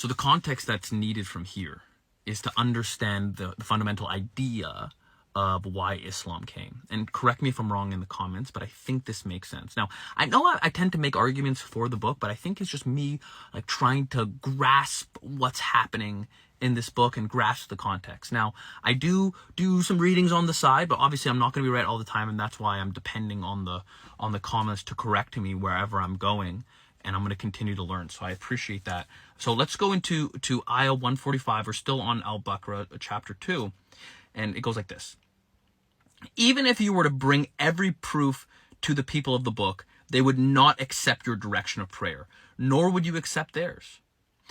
So the context that's needed from here is to understand the fundamental idea of why Islam came. And correct me if I'm wrong in the comments, but I think this makes sense. Now, I know I tend to make arguments for the book, but I think it's just me like trying to grasp what's happening in this book and grasp the context. Now, I do some readings on the side, but obviously I'm not going to be right all the time, and that's why I'm depending on the comments to correct me wherever I'm going, and I'm going to continue to learn. So I appreciate that. So let's go into Ayah 145. We're still on Al-Baqarah, chapter 2, and it goes like this. Even if you were to bring every proof to the people of the book, they would not accept your direction of prayer, nor would you accept theirs.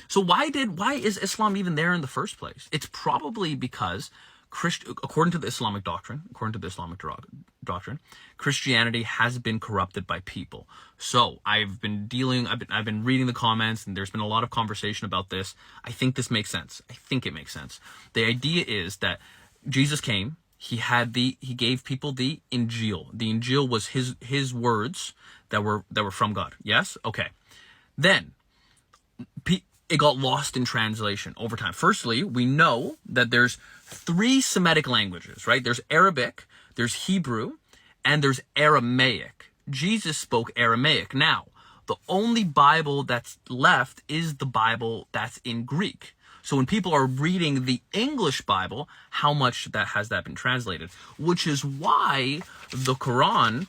So why is Islam even there in the first place? It's probably because according to the Islamic doctrine, Christianity has been corrupted by people. So I've been reading the comments, and there's been a lot of conversation about this. I think this makes sense. I think it makes sense. The idea is that Jesus came. He gave people the Injil. The Injil was his words that were from God. Yes? Okay. Then it got lost in translation over time. Firstly, we know that there's 3 Semitic languages, right? There's Arabic, there's Hebrew, and there's Aramaic. Jesus spoke Aramaic. Now, the only Bible that's left is the Bible that's in Greek. So when people are reading the English Bible, how much has that been translated? Which is why the Quran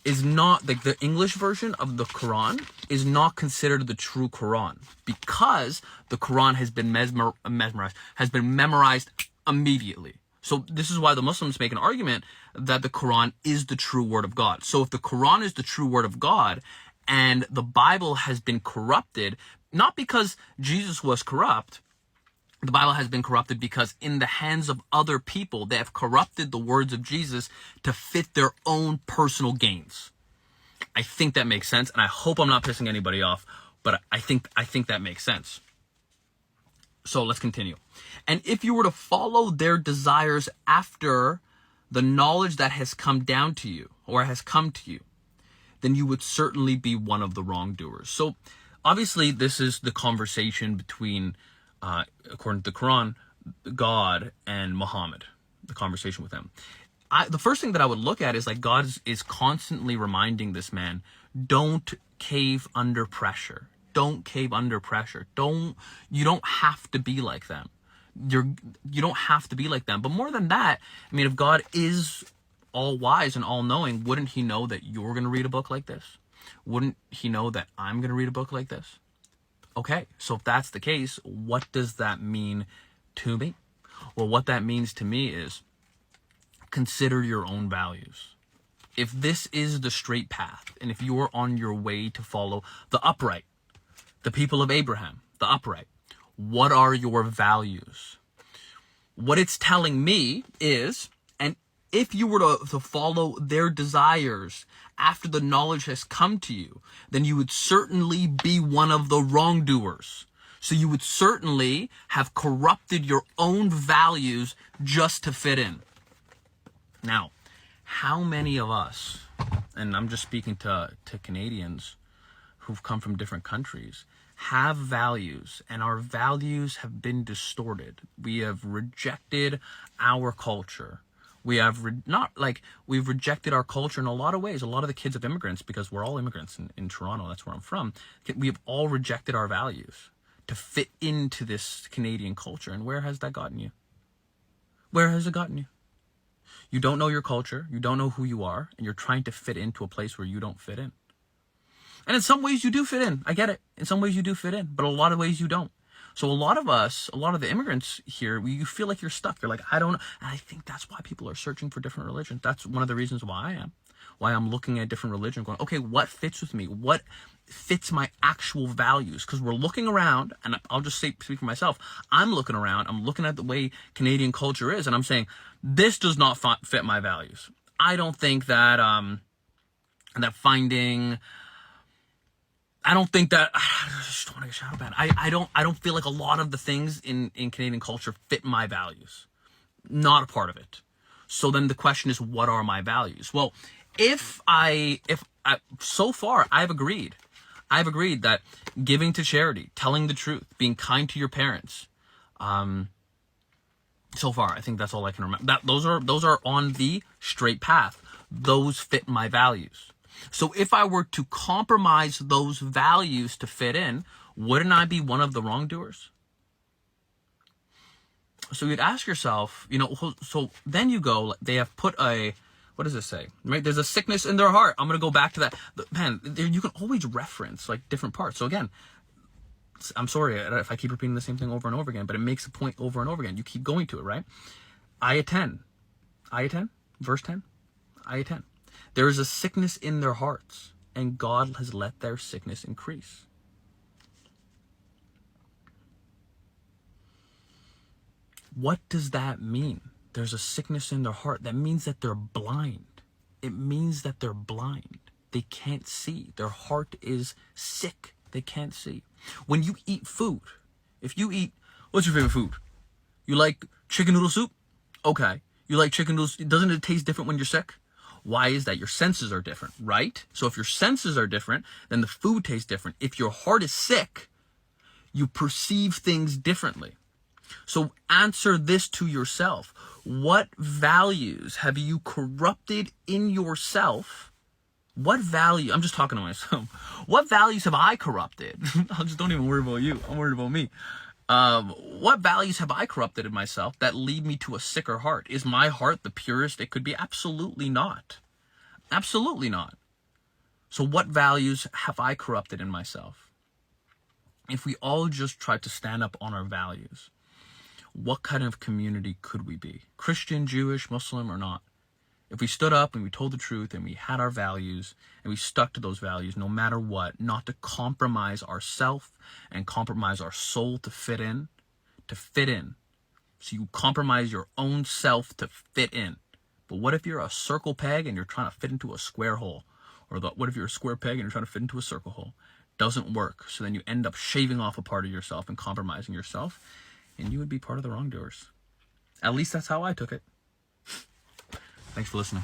is not, like the English version of the Quran is not considered the true Quran, because the Quran has been memorized immediately. So this is why the Muslims make an argument that the Quran is the true word of God. So if the Quran is the true word of God and the Bible has been corrupted, not because Jesus was corrupt, the Bible has been corrupted because in the hands of other people, they have corrupted the words of Jesus to fit their own personal gains. I think that makes sense, and I hope I'm not pissing anybody off, but I think that makes sense. So let's continue. And if you were to follow their desires after the knowledge that has come down to you, or has come to you, then you would certainly be one of the wrongdoers. So obviously this is the conversation between according to the Quran, God and Muhammad, the conversation with him. The first thing that I would look at is like God is constantly reminding this man, don't cave under pressure. Don't cave under pressure. You don't have to be like them. You don't have to be like them. But more than that, I mean, if God is all wise and all knowing, wouldn't he know that you're going to read a book like this? Wouldn't he know that I'm going to read a book like this? Okay, so if that's the case, what does that mean to me? Well, what that means to me is consider your own values. If this is the straight path, and if you're on your way to follow the upright, the people of Abraham, the upright, what are your values? What it's telling me is, and if you were to follow their desires after the knowledge has come to you, then you would certainly be one of the wrongdoers. So you would certainly have corrupted your own values just to fit in. Now, how many of us, and I'm just speaking to Canadians who've come from different countries, have values, and our values have been distorted. We have rejected our culture. We have we've rejected our culture in a lot of ways. A lot of the kids of immigrants, because we're all immigrants in Toronto, that's where I'm from, we have all rejected our values to fit into this Canadian culture. And where has that gotten you? Where has it gotten you? You don't know your culture, you don't know who you are, and you're trying to fit into a place where you don't fit in. And in some ways you do fit in. I get it. In some ways you do fit in, but a lot of ways you don't. So a lot of the immigrants here, you feel like you're stuck. You're like, I don't know. And I think that's why people are searching for different religions. That's one of the reasons why I'm looking at different religions going, okay, what fits with me? What fits my actual values? Because we're looking around, and I'll just speak for myself. I'm looking around, I'm looking at the way Canadian culture is, and I'm saying, this does not fit my values. I don't think that, I don't think that, I just don't want to get shadow banned. I don't feel like a lot of the things in Canadian culture fit my values. Not a part of it. So then the question is, what are my values? Well, so far I've agreed. I've agreed that giving to charity, telling the truth, being kind to your parents, so far, I think that's all I can remember. Those are on the straight path. Those fit my values. So if I were to compromise those values to fit in, wouldn't I be one of the wrongdoers? So you'd ask yourself, so then you go, they have put what does it say? Right? There's a sickness in their heart. I'm going to go back to that. Man, you can always reference like different parts. So again, I'm sorry if I keep repeating the same thing over and over again, but it makes a point over and over again. You keep going to it, right? Ayah 10, verse 10, Ayah 10. There is a sickness in their hearts, and God has let their sickness increase. What does that mean? There's a sickness in their heart. That means that they're blind. It means that they're blind. They can't see. Their heart is sick. They can't see. When you eat food, if you eat, what's your favorite food? You like chicken noodle soup? Okay. You like chicken noodles. Doesn't it taste different when you're sick? Why is that? Your senses are different, right? So if your senses are different, then the food tastes different. If your heart is sick, you perceive things differently. So answer this to yourself. What values have you corrupted in yourself? What value, I'm just talking to myself. What values have I corrupted? Don't even worry about you. I'm worried about me. What values have I corrupted in myself that lead me to a sicker heart? Is my heart the purest it could be? Absolutely not. Absolutely not. So what values have I corrupted in myself? If we all just tried to stand up on our values, what kind of community could we be? Christian, Jewish, Muslim, or not? If we stood up and we told the truth and we had our values and we stuck to those values no matter what, not to compromise ourself and compromise our soul to fit in. So you compromise your own self to fit in. But what if you're a circle peg and you're trying to fit into a square hole? Or what if you're a square peg and you're trying to fit into a circle hole? Doesn't work. So then you end up shaving off a part of yourself and compromising yourself, and you would be part of the wrongdoers. At least that's how I took it. Thanks for listening.